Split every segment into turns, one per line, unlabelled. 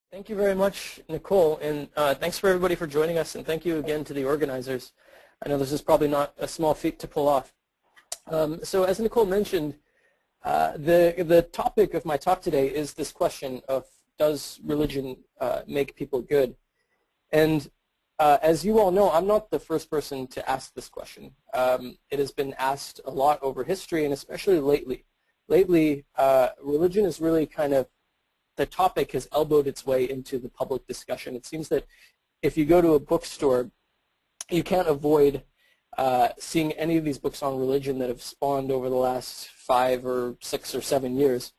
Thank you very much, Nicole, and thanks for everybody for joining us, and thank you again to the organizers. I know this is probably not a small feat to pull off. So as Nicole mentioned, the topic of my talk today is this question of, does religion make people good? And as you all know, I'm not the first person to ask this question. It has been asked a lot over history, and especially lately. Lately, religion is really kind of, the topic has elbowed its way into the public discussion. It seems that if you go to a bookstore, you can't avoid seeing any of these books on religion that have spawned over the last 5 or 6 or 7 years.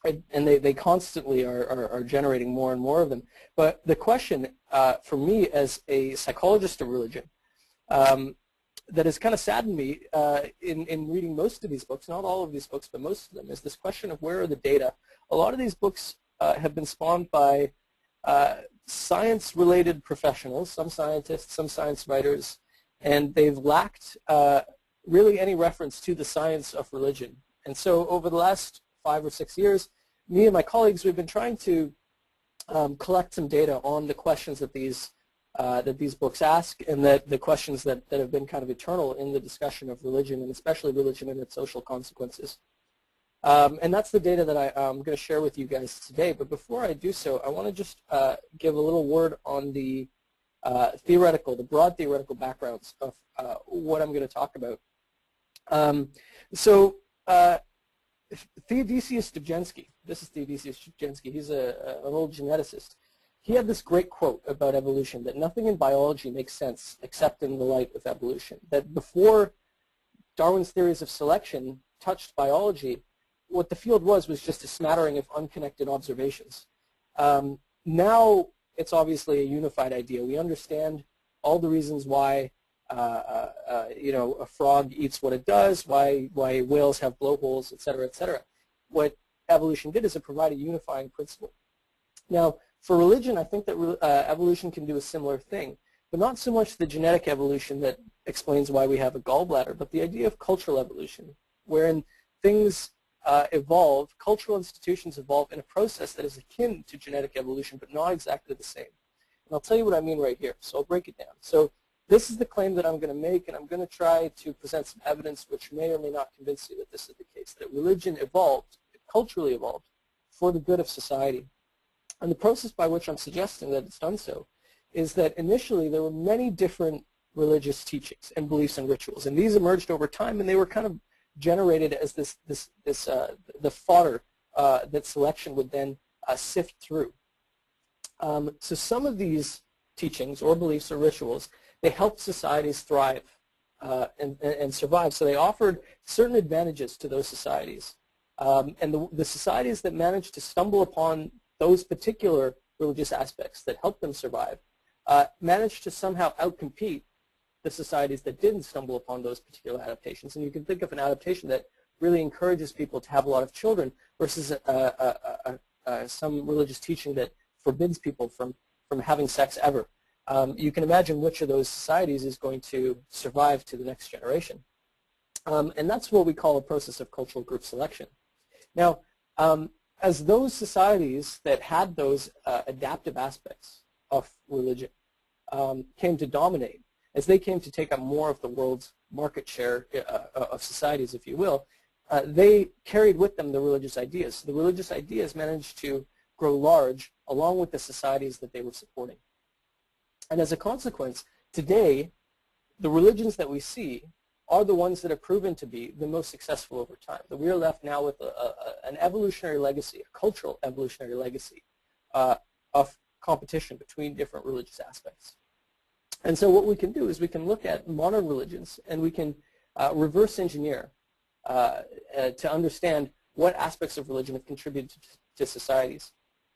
And they constantly are generating more and more of them. But the question for me as a psychologist of religion that has kind of saddened me in reading most of these books, not all of these books, but most of them, is this question of where are the data. A lot of these books have been spawned by science-related professionals, some scientists, some science writers, and they've lacked really any reference to the science of religion. And so over the last 5 or 6 years, me and my colleagues, we've been trying to collect some data on the questions that these books ask, and that the questions that have been kind of eternal in the discussion of religion, and especially religion and its social consequences. And that's the data that I'm going to share with you guys today. But before I do so, I want to just give a little word on the broad theoretical backgrounds of what I'm going to talk about. Theodosius Dubzensky, this is Theodosius Dubzensky, he's an old geneticist. He had this great quote about evolution, that nothing in biology makes sense except in the light of evolution. That before Darwin's theories of selection touched biology, what the field was just a smattering of unconnected observations. Now it's obviously a unified idea. We understand all the reasons why a frog eats what it does, why whales have blowholes, et cetera, et cetera. What evolution did is it provided a unifying principle. Now, for religion, I think that evolution can do a similar thing, but not so much the genetic evolution that explains why we have a gallbladder, but the idea of cultural evolution, wherein things evolve, cultural institutions evolve in a process that is akin to genetic evolution, but not exactly the same. And I'll tell you what I mean right here, so I'll break it down. So this is the claim that I'm going to make, and I'm going to try to present some evidence which may or may not convince you that this is the case, that religion evolved, culturally evolved, for the good of society. And the process by which I'm suggesting that it's done so is that initially there were many different religious teachings and beliefs and rituals, and these emerged over time, and they were kind of generated as the fodder that selection would then sift through. So some of these teachings or beliefs or rituals, they helped societies thrive and survive. So they offered certain advantages to those societies. And the societies that managed to stumble upon those particular religious aspects that helped them survive managed to somehow outcompete the societies that didn't stumble upon those particular adaptations. And you can think of an adaptation that really encourages people to have a lot of children versus some religious teaching that forbids people from having sex ever. You can imagine which of those societies is going to survive to the next generation. And that's what we call a process of cultural group selection. Now, as those societies that had those adaptive aspects of religion came to dominate, as they came to take up more of the world's market share of societies, if you will, they carried with them the religious ideas. So the religious ideas managed to grow large along with the societies that they were supporting. And as a consequence, today, the religions that we see are the ones that have proven to be the most successful over time. That we are left now with an evolutionary legacy, a cultural evolutionary legacy of competition between different religious aspects. And so what we can do is we can look at modern religions and we can reverse engineer to understand what aspects of religion have contributed to societies.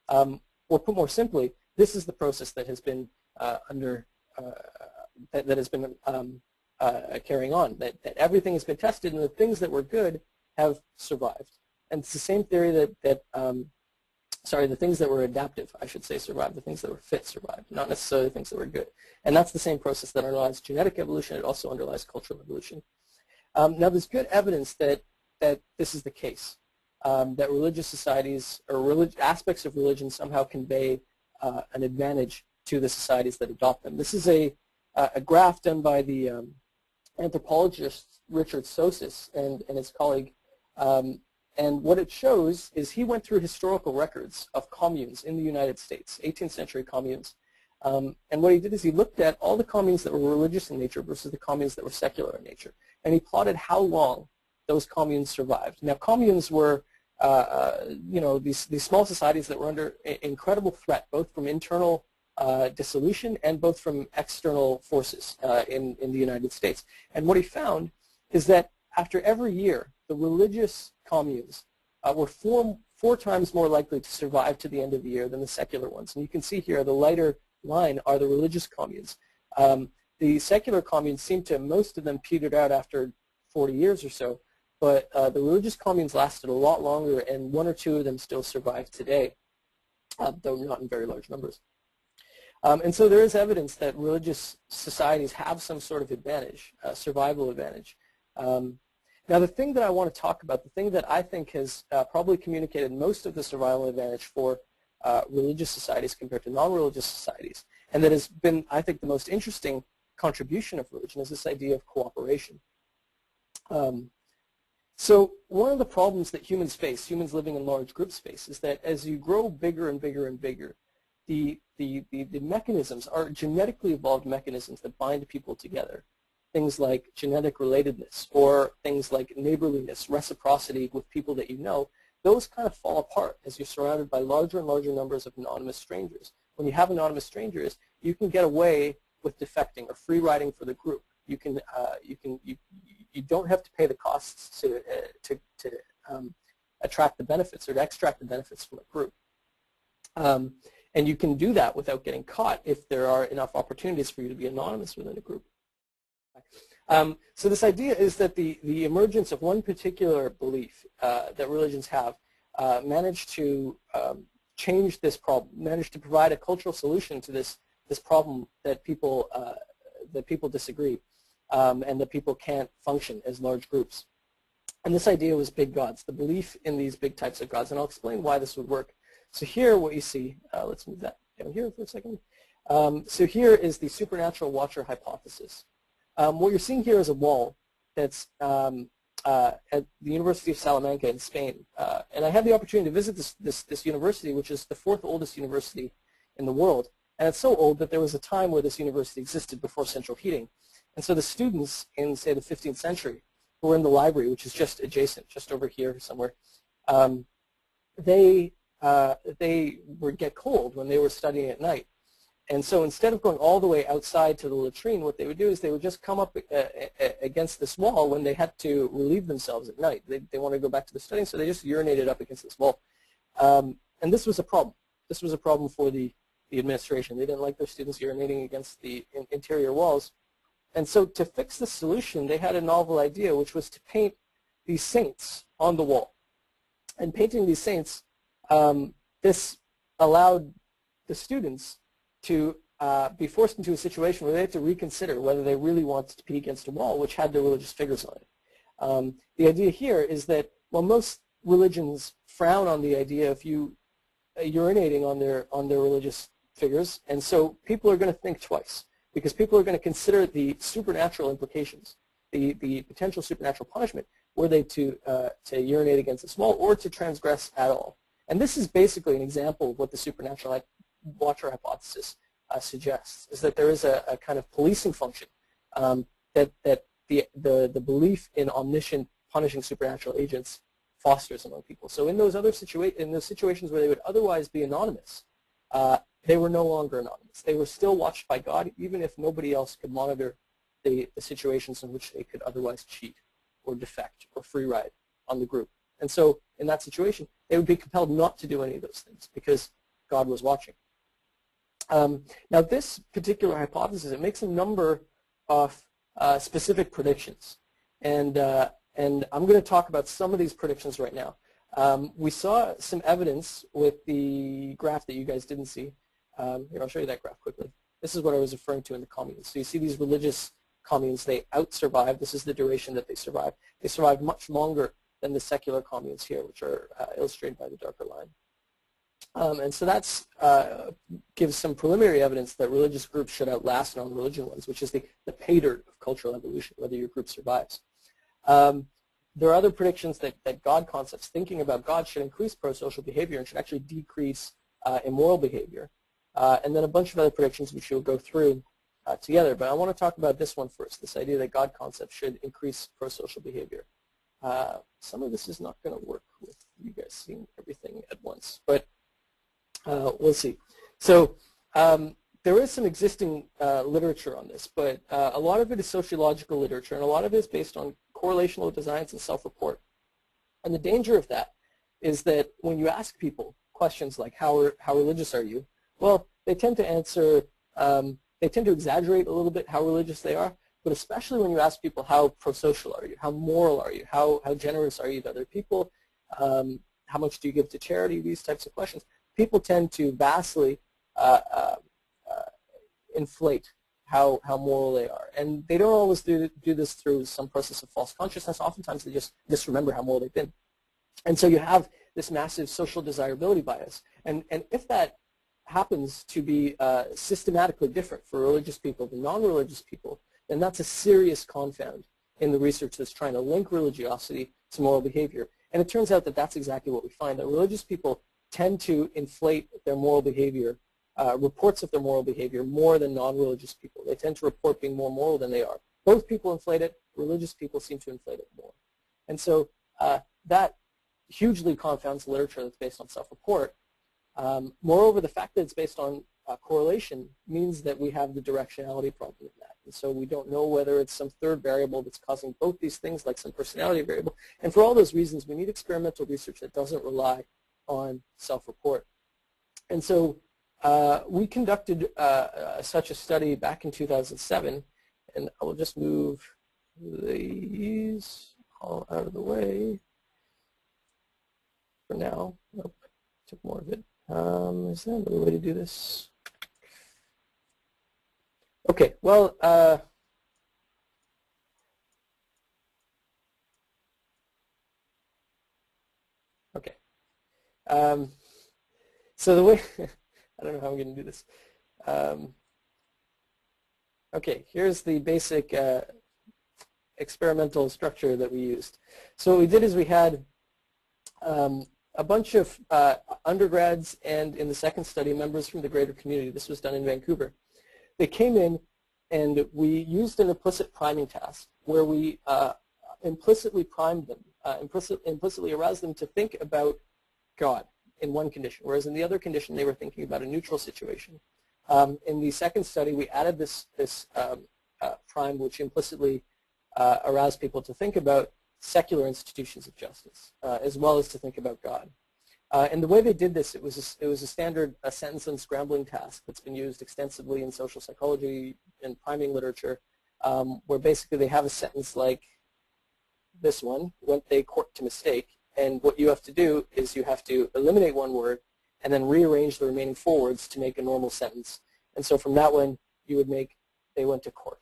Or put more simply, this is the process that has been carrying on, that everything has been tested and the things that were good have survived. And it's the same theory the things that were adaptive, I should say, survived. The things that were fit survived, not necessarily the things that were good. And that's the same process that underlies genetic evolution. It also underlies cultural evolution. Now, there's good evidence that this is the case. that religious societies or aspects of religion somehow convey an advantage to the societies that adopt them. This is a graph done by the anthropologist Richard Sosis and his colleague. And what it shows is he went through historical records of communes in the United States, 18th century communes. And what he did is he looked at all the communes that were religious in nature versus the communes that were secular in nature. And he plotted how long those communes survived. Now, communes were, these small societies that were under incredible threat, both from internal dissolution and both from external forces in the United States. And what he found is that after every year, the religious communes were four times more likely to survive to the end of the year than the secular ones. And you can see here the lighter line are the religious communes. The secular communes seem to, most of them petered out after 40 years or so, but the religious communes lasted a lot longer, and one or two of them still survive today, though not in very large numbers. And so there is evidence that religious societies have some sort of advantage, survival advantage. Now, the thing that I want to talk about, the thing that I think has probably communicated most of the survival advantage for religious societies compared to non-religious societies, and that has been, I think, the most interesting contribution of religion, is this idea of cooperation. So one of the problems that humans face, humans living in large groups face, is that as you grow bigger and bigger and bigger, the mechanisms are genetically evolved mechanisms that bind people together. Things like genetic relatedness, or things like neighborliness, reciprocity with people that you know, those kind of fall apart as you're surrounded by larger and larger numbers of anonymous strangers. When you have anonymous strangers, you can get away with defecting or free riding for the group. You don't have to pay the costs to attract the benefits or to extract the benefits from a group. And you can do that without getting caught if there are enough opportunities for you to be anonymous within a group. So this idea is that the emergence of one particular belief that religions have managed to change this problem, managed to provide a cultural solution to this problem that people disagree, and that people can't function as large groups. And this idea was big gods, the belief in these big types of gods, and I'll explain why this would work. So here, what you see, let's move that down here for a second. So here is the supernatural watcher hypothesis. What you're seeing here is a wall that's at the University of Salamanca in Spain. And I had the opportunity to visit this university, which is the fourth oldest university in the world. And it's so old that there was a time where this university existed before central heating. And so the students in, say, the 15th century who were in the library, which is just adjacent, just over here somewhere, they would get cold when they were studying at night. And so instead of going all the way outside to the latrine, what they would do is they would just come up against this wall when they had to relieve themselves at night. They wanted to go back to the studying, so they just urinated up against this wall. And this was a problem. This was a problem for the administration. They didn't like their students urinating against the interior walls. And so to fix the solution, they had a novel idea, which was to paint these saints on the wall. And painting these saints, this allowed the students to be forced into a situation where they had to reconsider whether they really wanted to pee against a wall which had their religious figures on it. The idea here is that, well, most religions frown on the idea of you urinating on their religious figures, and so people are going to think twice, because people are going to consider the supernatural implications, the potential supernatural punishment, were they to urinate against this wall or to transgress at all. And this is basically an example of what the supernatural watcher hypothesis suggests, is that there is a kind of policing function, that the belief in omniscient punishing supernatural agents fosters among people. So in those other situations where they would otherwise be anonymous, they were no longer anonymous. They were still watched by God, even if nobody else could monitor the situations in which they could otherwise cheat or defect or free ride on the group. And so in that situation, they would be compelled not to do any of those things because God was watching. Now this particular hypothesis, it makes a number of specific predictions. And I'm going to talk about some of these predictions right now. We saw some evidence with the graph that you guys didn't see. Here, I'll show you that graph quickly. This is what I was referring to in the communes. So you see these religious communes, they out-survive. This is the duration that they survive. They survive much longer than the secular communes here, which are illustrated by the darker line. And so that's gives some preliminary evidence that religious groups should outlast non-religion ones, which is the pay dirt of cultural evolution, whether your group survives. There are other predictions that God concepts, thinking about God, should increase pro-social behavior and should actually decrease immoral behavior. And then a bunch of other predictions which we'll go through together. But I want to talk about this one first, this idea that God concepts should increase pro-social behavior. Some of this is not going to work with you guys seeing everything at once, but we'll see. So there is some existing literature on this, but a lot of it is sociological literature, and a lot of it is based on correlational designs and self-report. And the danger of that is that when you ask people questions like, how religious are you? Well, they tend to answer, they tend to exaggerate a little bit how religious they are, but especially when you ask people, how pro-social are you? How moral are you? How generous are you to other people? How much do you give to charity? These types of questions. People tend to vastly inflate how moral they are. And they don't always do this through some process of false consciousness. Oftentimes they just misremember how moral they've been. And so you have this massive social desirability bias. And if that happens to be systematically different for religious people than non-religious people, then that's a serious confound in the research that's trying to link religiosity to moral behavior. And it turns out that that's exactly what we find, that religious people tend to inflate their moral behavior, reports of their moral behavior, more than non-religious people. They tend to report being more moral than they are. Both people inflate it. Religious people seem to inflate it more. And so that hugely confounds literature that's based on self-report. Moreover, the fact that it's based on correlation means that we have the directionality problem in that. And so we don't know whether it's some third variable that's causing both these things, like some personality variable. And for all those reasons, we need experimental research that doesn't rely on self-report. And so we conducted such a study back in 2007, and I will just move these all out of the way for now. Nope, took more of it. Is there another way to do this? Okay, well, okay. So the way, I don't know how I'm going to do this. Okay, here's the basic experimental structure that we used. So what we did is we had a bunch of undergrads and, in the second study, members from the greater community. This was done in Vancouver. They came in and we used an implicit priming task where we implicitly primed them, implicitly aroused them to think about God in one condition, whereas in the other condition they were thinking about a neutral situation. In the second study, we added this prime which implicitly aroused people to think about secular institutions of justice, as well as to think about God. And the way they did this, it was a standard sentence unscrambling task that's been used extensively in social psychology and priming literature, where basically they have a sentence like this one: went they court to mistake, and what you have to do is you have to eliminate one word and then rearrange the remaining 4 words to make a normal sentence. And so from that one, you would make they went to court.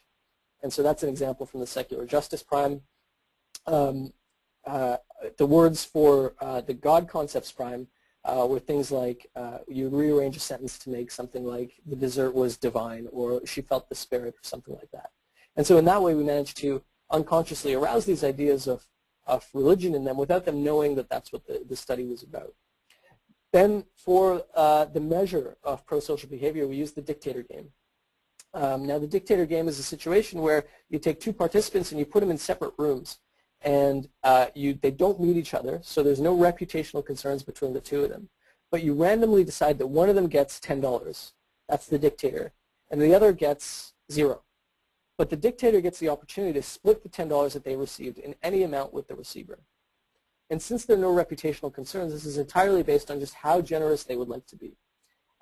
And so that's an example from the secular justice prime. The words for the God concepts prime were things like you rearrange a sentence to make something like the dessert was divine, or she felt the spirit, or something like that. And so in that way we managed to unconsciously arouse these ideas of religion in them without them knowing that that's what the study was about. Then for the measure of pro-social behavior, we used the dictator game. Now the dictator game is a situation where you take 2 participants and you put them in separate rooms. And they don't meet each other, so there's no reputational concerns between the 2 of them. But you randomly decide that one of them gets $10. That's the dictator. And the other gets 0. But the dictator gets the opportunity to split the $10 that they received in any amount with the receiver. And since there are no reputational concerns, this is entirely based on just how generous they would like to be.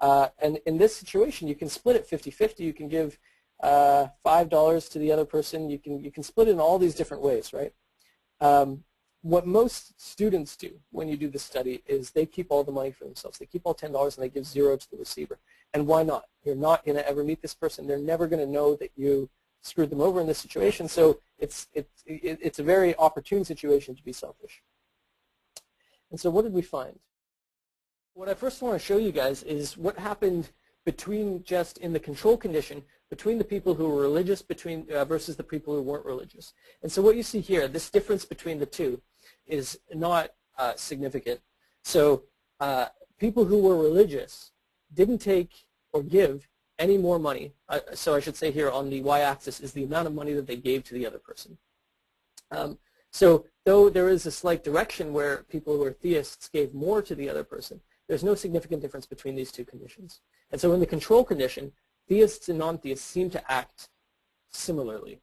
And in this situation, you can split it 50-50. You can give $5 to the other person. You can split it in all these different ways, right? What most students do when you do this study is they keep all the money for themselves. They keep all $10 and they give 0 to the receiver. And why not? You're not going to ever meet this person. They're never going to know that you screwed them over in this situation. So it's a very opportune situation to be selfish. And so what did we find? What I first want to show you guys is what happened between just in the control condition between the people who were religious versus the people who weren't religious. And so what you see here, this difference between the two is not significant. So people who were religious didn't take or give any more money. So I should say here on the y-axis is the amount of money that they gave to the other person. So though there is a slight direction where people who are theists gave more to the other person, there's no significant difference between these two conditions. And so in the control condition, theists and non-theists seem to act similarly.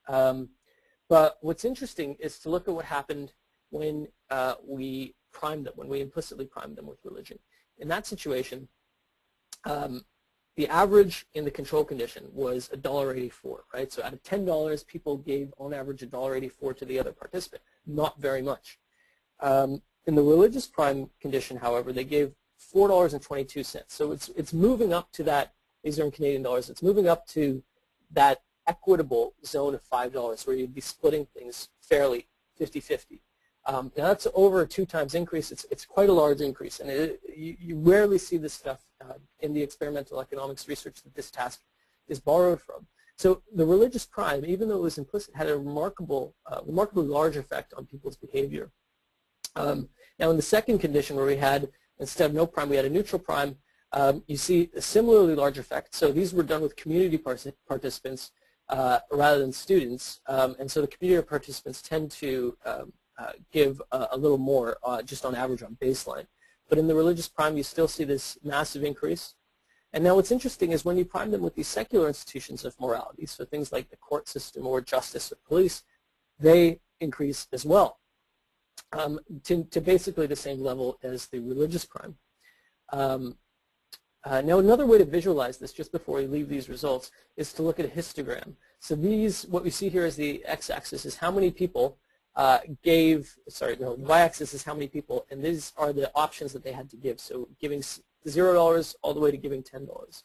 But what's interesting is to look at what happened when we primed them, when we implicitly primed them with religion. In that situation, the average in the control condition was $1.84, right? So out of $10, people gave on average $1.84 to the other participant. Not very much. In the religious prime condition, however, they gave $4.22. So it's moving up to that. These are in Canadian dollars. It's moving up to that equitable zone of $5 where you'd be splitting things fairly 50-50. Now that's over a 2 times increase. It's quite a large increase, and you rarely see this stuff in the experimental economics research that this task is borrowed from. So the religious prime, even though it was implicit, had a remarkably large effect on people's behavior. Now in the second condition where we had, instead of no prime, we had a neutral prime, you see a similarly large effect. So these were done with community participants rather than students, and so the community participants tend to give a little more just on average on baseline. But in the religious prime, you still see this massive increase. And now what's interesting is when you prime them with these secular institutions of morality, so things like the court system or justice or police, they increase as well to basically the same level as the religious prime. Now another way to visualize this, just before we leave these results, is to look at a histogram. So what we see here is the x-axis is how many people the y-axis is how many people, and these are the options that they had to give. So giving $0 all the way to giving $10.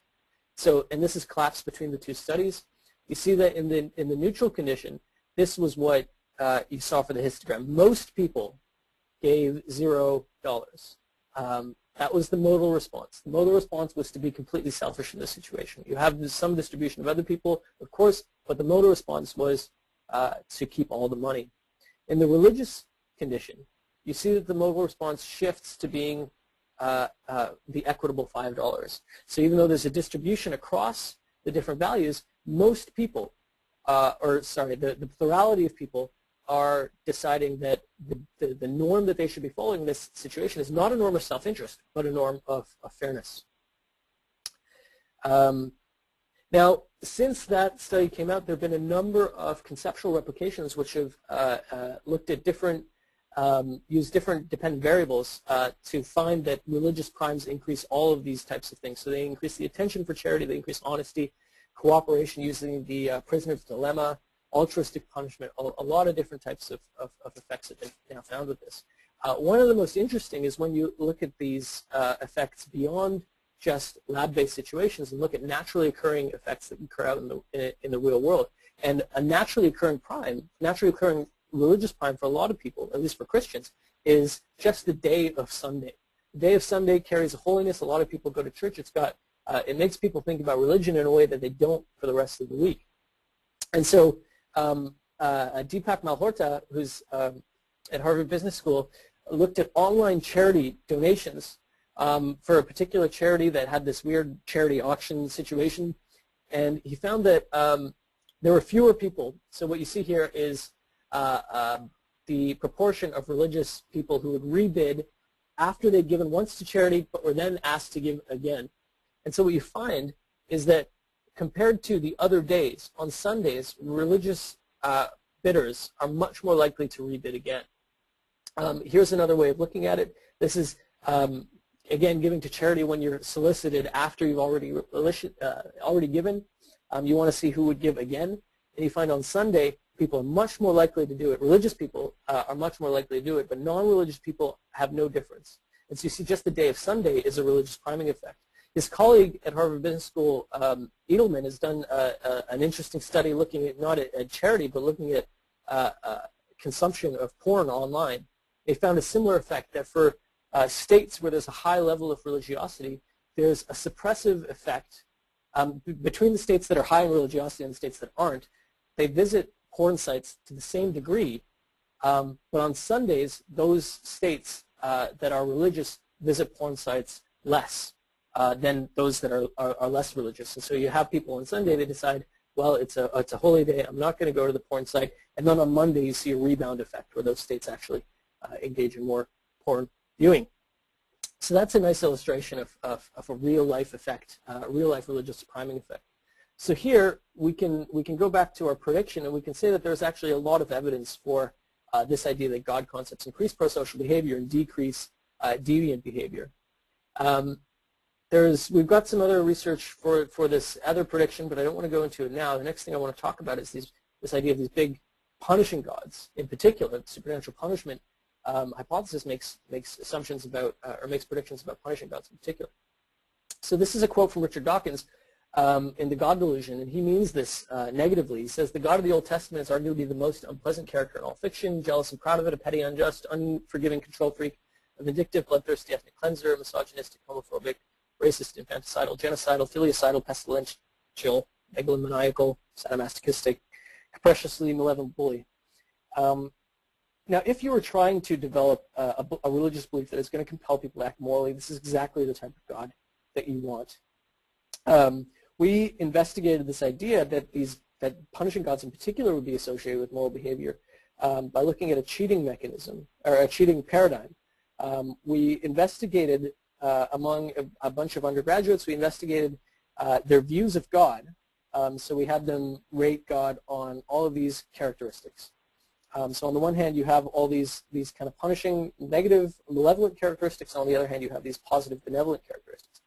So, and this is collapsed between the two studies. You see that in the neutral condition, this was what you saw for the histogram. Most people gave $0. That was the modal response. The modal response was to be completely selfish in this situation. You have some distribution of other people, of course, but the modal response was to keep all the money. In the religious condition, you see that the modal response shifts to being the equitable $5. So even though there's a distribution across the different values, most people, the plurality of people are deciding that the norm that they should be following in this situation is not a norm of self-interest, but a norm of fairness. Now, since that study came out, there have been a number of conceptual replications which have looked at used different dependent variables to find that religious primes increase all of these types of things. So they increase the attention for charity, they increase honesty, cooperation using the prisoner's dilemma, altruistic punishment, a lot of different types of effects that they've now found with this. One of the most interesting is when you look at these effects beyond just lab-based situations and look at naturally occurring effects that occur out in the real world. And a naturally occurring religious prime for a lot of people, at least for Christians, is just the day of Sunday. The day of Sunday carries a holiness. A lot of people go to church. It makes people think about religion in a way that they don't for the rest of the week. And so Deepak Malhotra, who's at Harvard Business School, looked at online charity donations for a particular charity that had this weird charity auction situation, and he found that there were fewer people. So what you see here is the proportion of religious people who would rebid after they'd given once to charity but were then asked to give again. And so what you find is that compared to the other days, on Sundays, religious bidders are much more likely to rebid again. Here's another way of looking at it. This is again, giving to charity when you're solicited after you've already given. You want to see who would give again. And you find on Sunday, people are much more likely to do it. Religious people are much more likely to do it, but non-religious people have no difference. And so you see just the day of Sunday is a religious priming effect. His colleague at Harvard Business School, Edelman, has done an interesting study looking at not at charity, but looking at consumption of porn online. they found a similar effect that for states where there's a high level of religiosity, there's a suppressive effect between the states that are high in religiosity and the states that aren't. They visit porn sites to the same degree, but on Sundays, those states that are religious visit porn sites less than those that are less religious. And so you have people on Sunday, they decide, well, it's a holy day, I'm not going to go to the porn site. And then on Monday, you see a rebound effect where those states actually engage in more porn viewing. So that's a nice illustration of a real-life effect, a real-life religious priming effect. So here, we can go back to our prediction, and we can say that there's actually a lot of evidence for this idea that God concepts increase prosocial behavior and decrease deviant behavior. We've got some other research for this other prediction, but I don't want to go into it now. The next thing I want to talk about is this idea of these big punishing gods. In particular, the supernatural punishment hypothesis makes assumptions about, or makes predictions about punishing gods in particular. So this is a quote from Richard Dawkins in The God Delusion, and he means this negatively. He says, the God of the Old Testament is arguably the most unpleasant character in all fiction, jealous and proud of it, a petty, unjust, unforgiving control freak, a vindictive, bloodthirsty ethnic cleanser, misogynistic, homophobic, racist, infanticidal, genocidal, filicidal, pestilential, megalomaniacal, sadomasochistic, capriciously malevolent bully. Now, if you were trying to develop a religious belief that is going to compel people to act morally, this is exactly the type of God that you want. We investigated this idea that punishing gods in particular would be associated with moral behavior by looking at a cheating mechanism, or a cheating paradigm. We investigated among a bunch of undergraduates, we investigated their views of God. So we had them rate God on all of these characteristics. So on the one hand, you have all these kind of punishing, negative, malevolent characteristics. On the other hand, you have these positive, benevolent characteristics.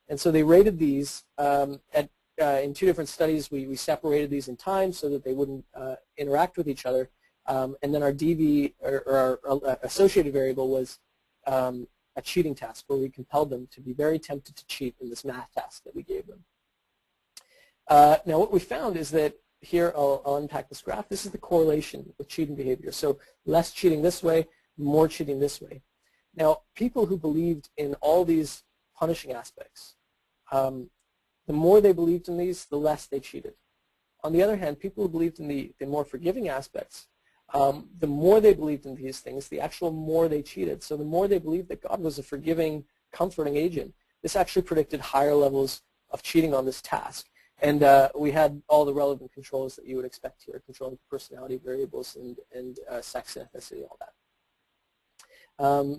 And so they rated these in two different studies. We separated these in time so that they wouldn't interact with each other. And then our DV, or our associated variable, was a cheating task where we compelled them to be very tempted to cheat in this math task that we gave them. Now what we found is that, here I'll unpack this graph, this is the correlation with cheating behavior. So less cheating this way, more cheating this way. Now people who believed in all these punishing aspects, the more they believed in these, the less they cheated. On the other hand, people who believed in the more forgiving aspects, the more they believed in these things, the actual more they cheated. So the more they believed that God was a forgiving, comforting agent, this actually predicted higher levels of cheating on this task. And we had all the relevant controls that you would expect here, controlling personality variables and sex and ethnicity, all that.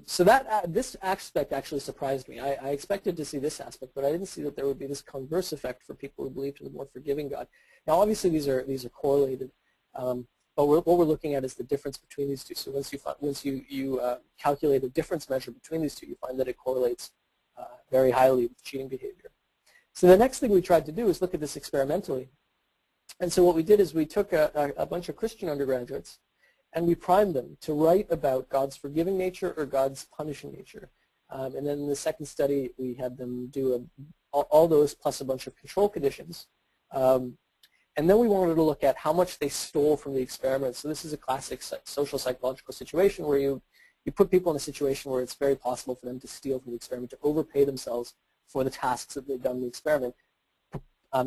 So this aspect actually surprised me. I expected to see this aspect, but I didn't see that there would be this converse effect for people who believed in the more forgiving God. Now, obviously, these are correlated, but what we're looking at is the difference between these two. So once you calculate a difference measure between these two, you find that it correlates very highly with cheating behavior. So the next thing we tried to do is look at this experimentally. And so what we did is we took a bunch of Christian undergraduates and we primed them to write about God's forgiving nature or God's punishing nature. And then in the second study, we had them do all those plus a bunch of control conditions. And then we wanted to look at how much they stole from the experiment. So this is a classic social psychological situation where you put people in a situation where it's very possible for them to steal from the experiment, to overpay themselves for the tasks that they've done in the experiment,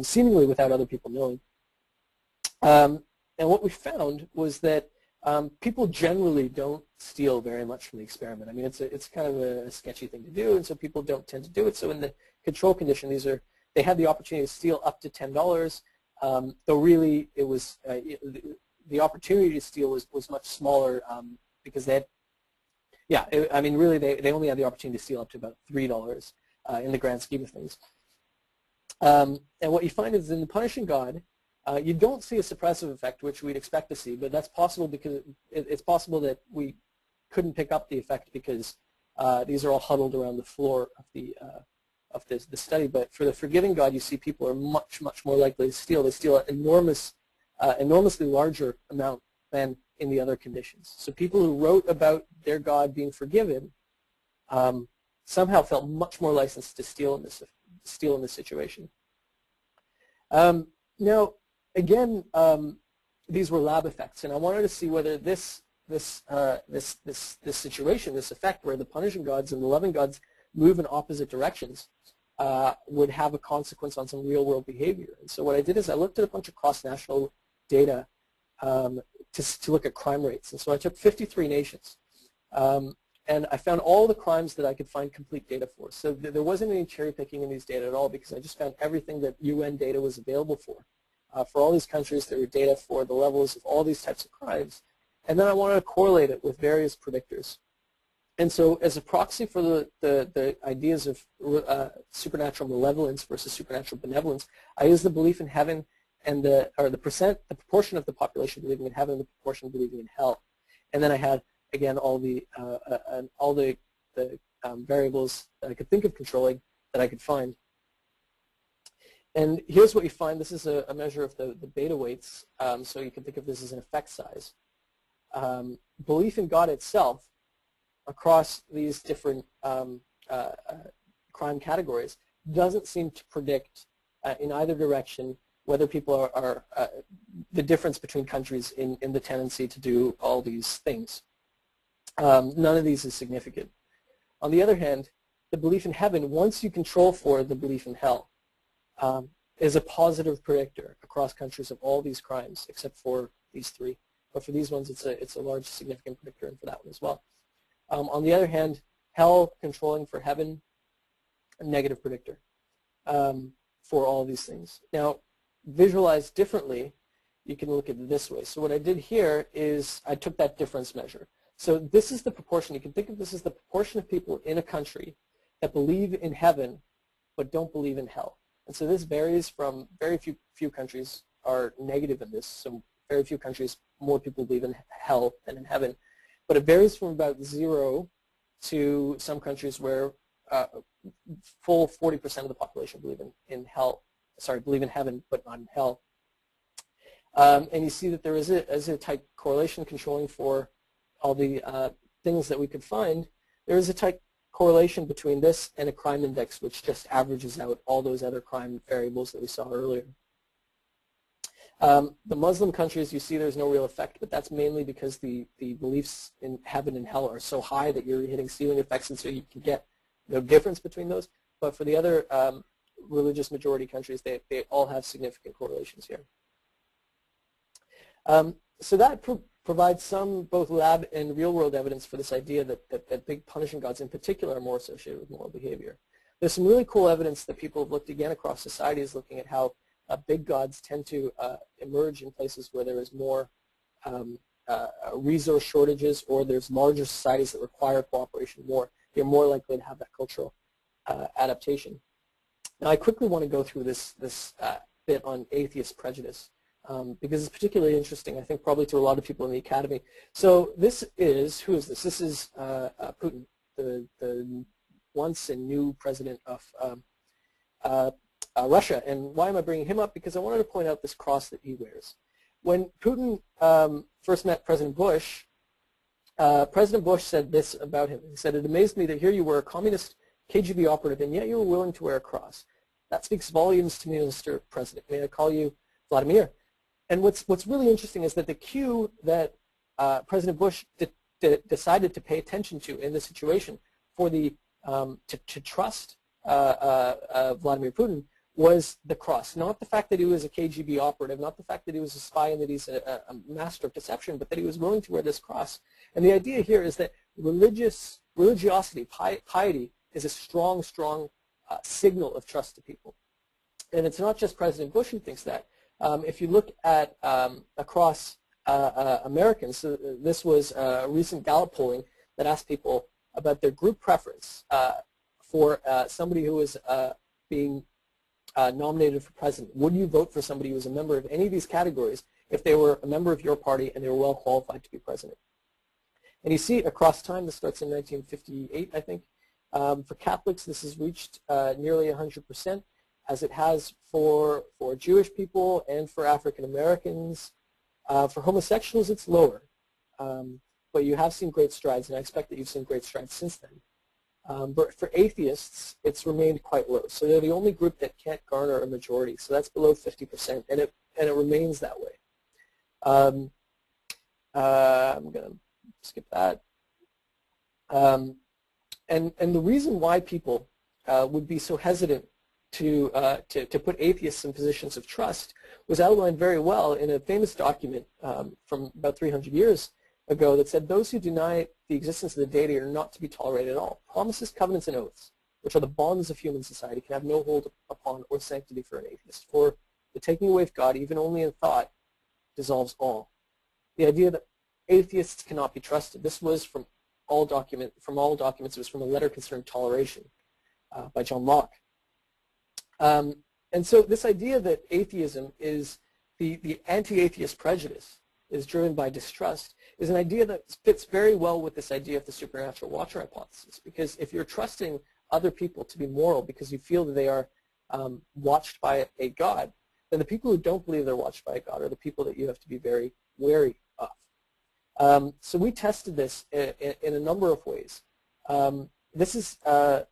seemingly without other people knowing. And what we found was that people generally don't steal very much from the experiment. I mean, it's kind of a sketchy thing to do, and so people don't tend to do it. So in the control condition, they had the opportunity to steal up to $10, though really it was the opportunity to steal was much smaller because they had, I mean, really they only had the opportunity to steal up to about $3 in the grand scheme of things. And what you find is in the punishing God, you don't see a suppressive effect, which we'd expect to see, but that's possible because it's possible that we couldn't pick up the effect because these are all huddled around the floor of the study. But for the forgiving God, you see people are much, much more likely to steal. They steal an enormously larger amount than in the other conditions. So people who wrote about their God being forgiven somehow felt much more licensed to steal in this situation. Now, again, these were lab effects, and I wanted to see whether this this situation, this effect where the punishing gods and the loving gods move in opposite directions, would have a consequence on some real-world behavior. And so what I did is I looked at a bunch of cross-national data to look at crime rates. And so I took 53 nations, and I found all the crimes that I could find complete data for. So there wasn't any cherry-picking in these data at all, because I just found everything that UN data was available for. For all these countries, there were data for the levels of all these types of crimes. And then I wanted to correlate it with various predictors. And so as a proxy for the ideas of supernatural malevolence versus supernatural benevolence, I used the belief in heaven and the proportion of the population believing in heaven and the proportion believing in hell. And then I had, again, all the variables that I could think of controlling that I could find. And here's what you find. This is a measure of the beta weights, so you can think of this as an effect size. Belief in God itself across these different crime categories doesn't seem to predict in either direction whether people are the difference between countries in the tendency to do all these things. None of these is significant. On the other hand, the belief in heaven, once you control for the belief in hell, is a positive predictor across countries of all these crimes, except for these three. But for these ones, it's a large, significant predictor, and for that one as well. On the other hand, hell controlling for heaven, a negative predictor for all these things. Now, visualized differently, you can look at it this way. So what I did here is I took that difference measure. So this is the proportion. You can think of this as the proportion of people in a country that believe in heaven but don't believe in hell. And so this varies from very few countries are negative in this. So very few countries, more people believe in hell than in heaven. But it varies from about 0 to some countries where full 40% of the population believe in heaven, but not in hell. And you see that there is a tight correlation controlling for all the things that we could find. There is a tight correlation between this and a crime index, which just averages out all those other crime variables that we saw earlier. The Muslim countries, you see there's no real effect, but that's mainly because the beliefs in heaven and hell are so high that you're hitting ceiling effects, and so you can get no difference between those. But for the other religious majority countries, they all have significant correlations here. So that provides some both lab and real-world evidence for this idea that big punishing gods in particular are more associated with moral behavior. There's some really cool evidence that people have looked again across societies looking at how big gods tend to emerge in places where there is more resource shortages, or there's larger societies that require cooperation more. You're more likely to have that cultural adaptation. Now, I quickly want to go through this bit on atheist prejudice because it's particularly interesting, I think, probably to a lot of people in the academy. So this is, who is this? This is Putin, the once and new president of Russia. And why am I bringing him up? Because I wanted to point out this cross that he wears. When Putin first met President Bush said this about him. He said, "It amazed me that here you were, a communist KGB operative, and yet you were willing to wear a cross. That speaks volumes to me, Mr. President. May I call you Vladimir?" And what's really interesting is that the cue that President Bush decided to pay attention to in this situation for the to trust Vladimir Putin was the cross. Not the fact that he was a KGB operative, not the fact that he was a spy and that he's a master of deception, but that he was willing to wear this cross. And the idea here is that religiosity, piety, is a strong signal of trust to people. And it's not just President Bush who thinks that. If you look at across Americans, so this was a recent Gallup polling that asked people about their group preference for somebody who was being nominated for president. Would you vote for somebody who was a member of any of these categories if they were a member of your party and they were well qualified to be president? And you see across time, this starts in 1958, I think. For Catholics, this has reached nearly 100%, as it has for Jewish people and for African Americans. For homosexuals, it's lower. But you have seen great strides, and I expect that you've seen great strides since then. But for atheists, it's remained quite low. So they're the only group that can't garner a majority. So that's below 50%, and it remains that way. I'm going to skip that. And the reason why people would be so hesitant to put atheists in positions of trust was outlined very well in a famous document from about 300 years ago that said those who deny the existence of the deity are not to be tolerated at all. Promises, covenants, and oaths, which are the bonds of human society, can have no hold upon or sanctity for an atheist. For the taking away of God, even only in thought, dissolves all. The idea that atheists cannot be trusted. This was from all documents. It was from a letter concerning toleration by John Locke. And so this idea that atheism is the anti-atheist prejudice is driven by distrust is an idea that fits very well with this idea of the supernatural watcher hypothesis. Because if you're trusting other people to be moral because you feel that they are watched by a God, then the people who don't believe they're watched by a God are the people that you have to be very wary of. So we tested this in a number of ways. This is so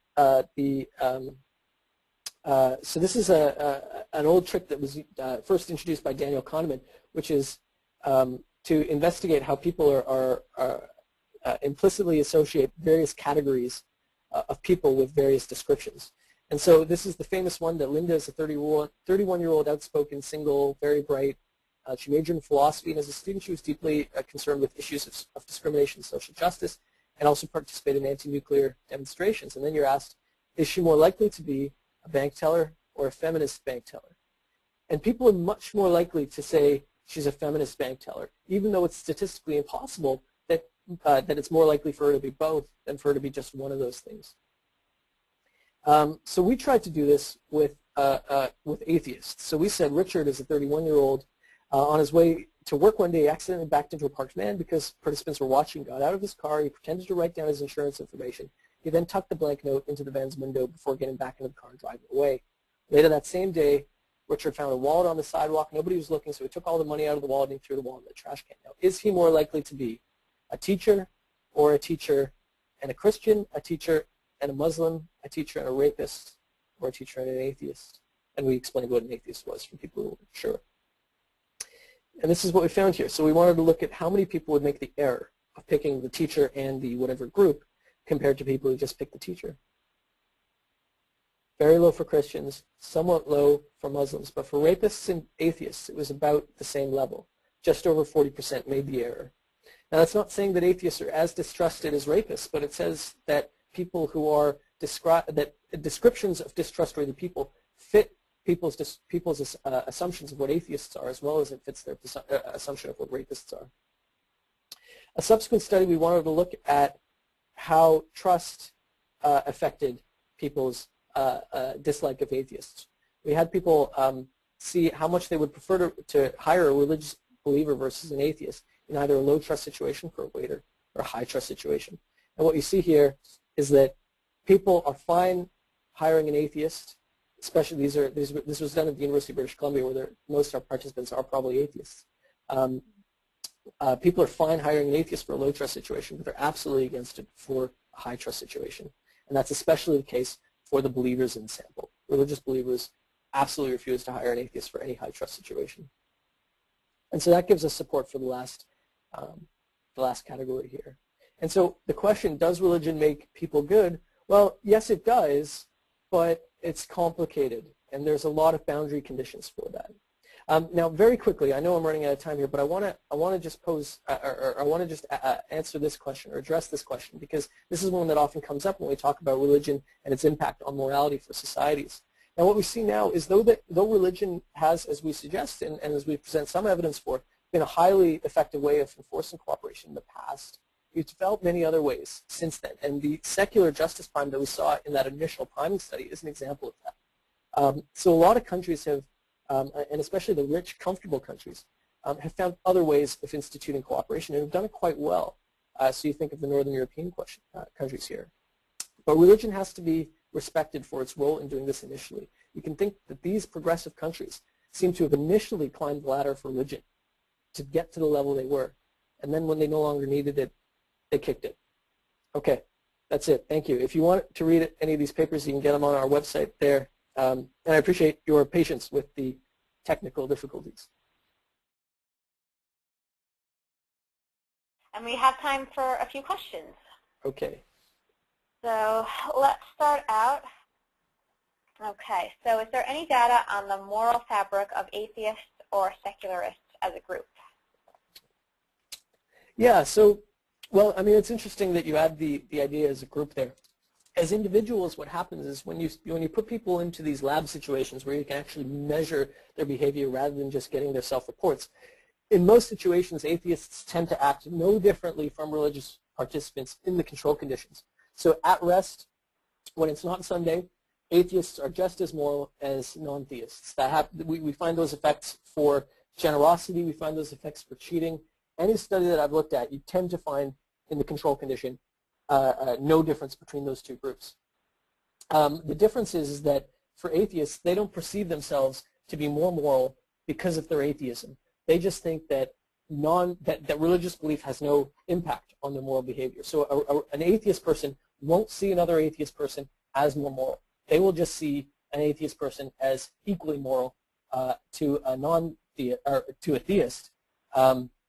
this is an old trick that was first introduced by Daniel Kahneman, which is to investigate how people are implicitly associate various categories of people with various descriptions. And so this is the famous one that Linda is a 31-year-old outspoken, single, very bright. She majored in philosophy, and as a student she was deeply concerned with issues of discrimination and social justice, and also participated in anti-nuclear demonstrations. And then you're asked, is she more likely to be a bank teller or a feminist bank teller? And people are much more likely to say she's a feminist bank teller, even though it's statistically impossible that it's more likely for her to be both than for her to be just one of those things. So we tried to do this with atheists. So we said Richard is a 31-year-old on his way to work one day, accidentally backed into a parked van because participants were watching, got out of his car, he pretended to write down his insurance information. He then tucked the blank note into the van's window before getting back into the car and driving away. Later that same day, Richard found a wallet on the sidewalk. Nobody was looking, so he took all the money out of the wallet and he threw the wallet in the trash can. Now, is he more likely to be a teacher or a teacher and a Christian, a teacher and a Muslim, a teacher and a rapist, or a teacher and an atheist? And we explained what an atheist was for people who weren't sure. And this is what we found here. So we wanted to look at how many people would make the error of picking the teacher and the whatever group compared to people who just picked the teacher. Very low for Christians, somewhat low for Muslims, but for rapists and atheists, it was about the same level. Just over 40% made the error. Now, that's not saying that atheists are as distrusted as rapists, but it says that people who are descriptions of distrustworthy people fit people's assumptions of what atheists are, as well as it fits their assumption of what rapists are. A subsequent study, we wanted to look at how trust affected people's dislike of atheists. We had people see how much they would prefer to hire a religious believer versus an atheist in either a low trust situation for a waiter or a high trust situation. And what you see here is that people are fine hiring an atheist, especially this was done at the University of British Columbia, where most of our participants are probably atheists. People are fine hiring an atheist for a low trust situation, but they're absolutely against it for a high trust situation. And that's especially the case for the believers in the sample. Religious believers absolutely refuse to hire an atheist for any high trust situation. And so that gives us support for the last category here. And so the question, does religion make people good? Well, yes, it does, but it's complicated, and there's a lot of boundary conditions for that. Now, very quickly, I know I'm running out of time here, but I want to just pose, or I want to just answer this question or address this question, because this is one that often comes up when we talk about religion and its impact on morality for societies. Now, what we see now is though religion has, as we suggest and as we present some evidence for, been a highly effective way of enforcing cooperation in the past, we've developed many other ways since then. And the secular justice prime that we saw in that initial priming study is an example of that. So a lot of countries have, and especially the rich, comfortable countries, have found other ways of instituting cooperation and have done it quite well. So you think of the Northern European countries here. But religion has to be respected for its role in doing this initially. You can think that these progressive countries seem to have initially climbed the ladder for religion to get to the level they were. And then when they no longer needed it, they kicked it. Okay, that's it. Thank you. If you want to read any of these papers, you can get them on our website there. And I appreciate your patience with the technical difficulties.
And we have time for a few questions.
Okay.
So let's start out. Okay, so is there any data on the moral fabric of atheists or secularists as a group?
Yeah, so, well, I mean, it's interesting that you add the idea as a group there. As individuals, what happens is when you put people into these lab situations where you can actually measure their behavior rather than just getting their self-reports, in most situations, atheists tend to act no differently from religious participants in the control conditions. So at rest, when it's not Sunday, atheists are just as moral as non-theists. We find those effects for generosity. We find those effects for cheating. Any study that I've looked at, you tend to find in the control condition no difference between those two groups. The difference is that for atheists, they don't perceive themselves to be more moral because of their atheism. They just think that that religious belief has no impact on their moral behavior. So an atheist person won't see another atheist person as more moral. They will just see an atheist person as equally moral to a theist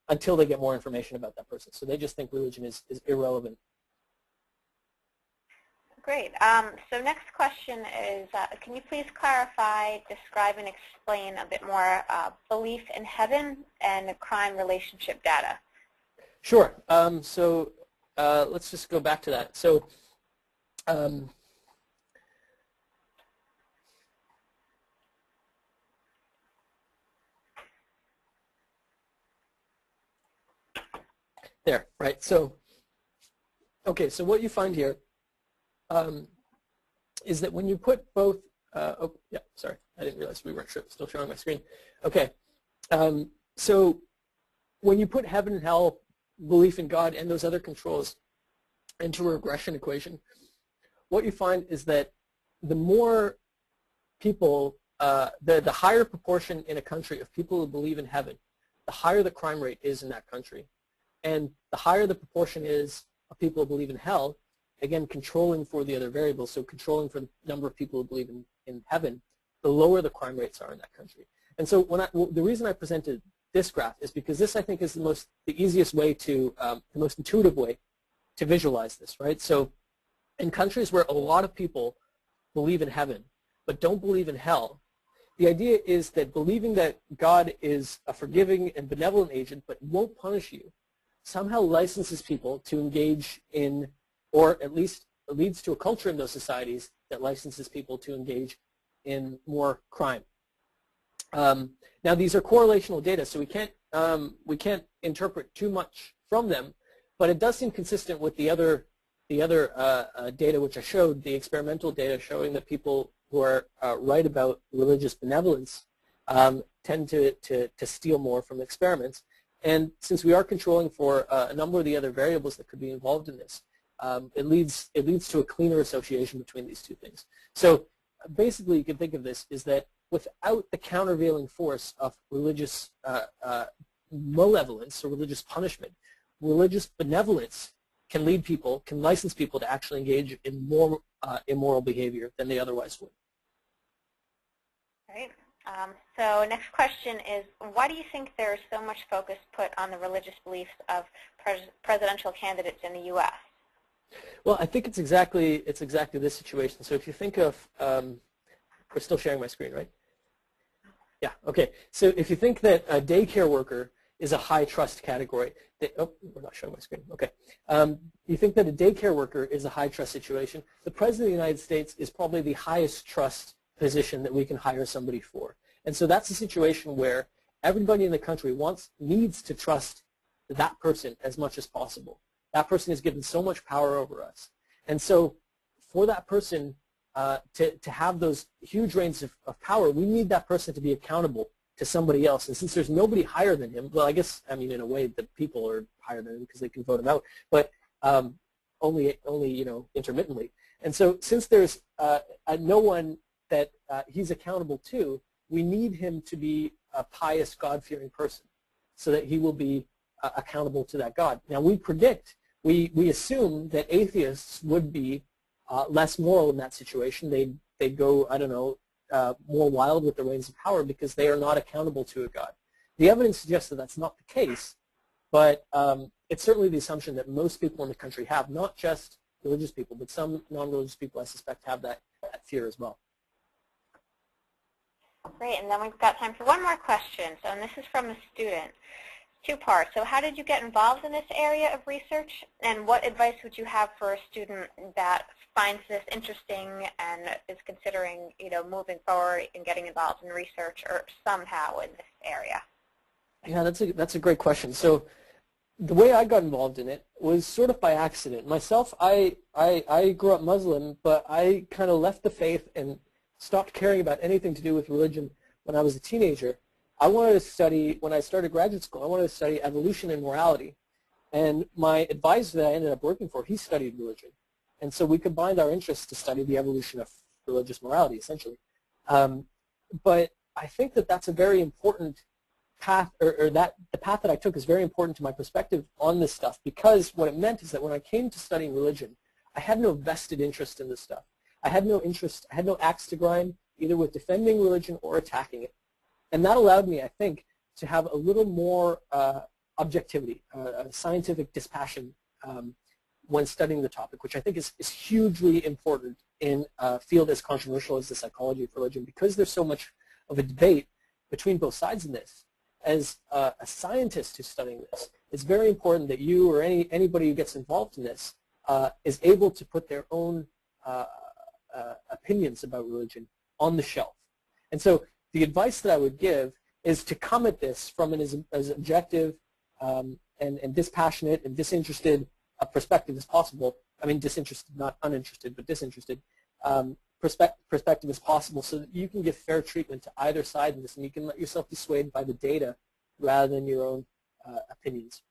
until they get more information about that person. So they just think religion is irrelevant.
Great. So next question is, can you please clarify, describe, and explain a bit more belief in heaven and crime relationship data?
Sure. So let's just go back to that. So there, right? So, okay, so what you find here is that when you put both, oh, yeah, sorry, I didn't realize we weren't still showing my screen. Okay, so when you put heaven and hell, belief in God, and those other controls into a regression equation, what you find is that the more people, the higher proportion in a country of people who believe in heaven, the higher the crime rate is in that country. And the higher the proportion is of people who believe in hell, again, controlling for the other variables, so controlling for the number of people who believe in heaven, the lower the crime rates are in that country. And so the reason I presented this graph is because this, I think, is the easiest way to, the most intuitive way to visualize this, right? So in countries where a lot of people believe in heaven but don't believe in hell, the idea is that believing that God is a forgiving and benevolent agent but won't punish you somehow licenses people to engage in, or at least leads to a culture in those societies that licenses people to engage in more crime. Now these are correlational data, so we can't interpret too much from them, but it does seem consistent with the other data which I showed, the experimental data showing that people who are right about religious benevolence tend to steal more from experiments. And since we are controlling for a number of the other variables that could be involved in this, it leads to a cleaner association between these two things. So basically, you can think of this is that without the countervailing force of religious malevolence or religious punishment, religious benevolence can license people to actually engage in more immoral behavior than they otherwise would.
Right. So next question is, why do you think there is so much focus put on the religious beliefs of presidential candidates in the U.S.?
Well, I think it's exactly this situation. So if you think of, we're still sharing my screen, right? Yeah, okay. So if you think that a daycare worker is a high trust category, oh, we're not showing my screen, okay. You think that a daycare worker is a high trust situation, the President of the United States is probably the highest trust position that we can hire somebody for. And so that's a situation where everybody in the country needs to trust that person as much as possible. That person is given so much power over us. And so for that person to have those huge reins of power, we need that person to be accountable to somebody else. And since there's nobody higher than him, well, I guess, I mean, in a way, the people are higher than him because they can vote him out, but only intermittently. And so since there's no one that he's accountable to, we need him to be a pious, God-fearing person so that he will be accountable to that God. Now, we assume that atheists would be less moral in that situation. They'd go, I don't know, more wild with the reins of power because they are not accountable to a God. The evidence suggests that that's not the case, But it's certainly the assumption that most people in the country have, not just religious people, but some non-religious people I suspect have that fear as well.
Great, and then we've got time for one more question. So, and this is from a student. Two parts. So how did you get involved in this area of research, and what advice would you have for a student that finds this interesting and is considering, moving forward and getting involved in research or somehow in this area?
Yeah, that's a great question. So the way I got involved in it was sort of by accident. Myself, I grew up Muslim, but I kind of left the faith and stopped caring about anything to do with religion when I was a teenager. I wanted to study, when I started graduate school, I wanted to study evolution and morality. And my advisor that I ended up working for, he studied religion. And so we combined our interests to study the evolution of religious morality, essentially. But I think that that's a very important path, or that the path that I took is very important to my perspective on this stuff, because what it meant is that when I came to studying religion, I had no vested interest in this stuff. I had no interest, I had no axe to grind, either with defending religion or attacking it. And that allowed me, I think, to have a little more objectivity, scientific dispassion when studying the topic, which I think is hugely important in a field as controversial as the psychology of religion, because there's so much of a debate between both sides in this. As a scientist who's studying this, it's very important that you or anybody who gets involved in this is able to put their own opinions about religion on the shelf. And so the advice that I would give is to come at this from an as objective and dispassionate and disinterested perspective as possible. I mean, disinterested, not uninterested, but disinterested perspective as possible, so that you can give fair treatment to either side in this, and you can let yourself be swayed by the data rather than your own opinions.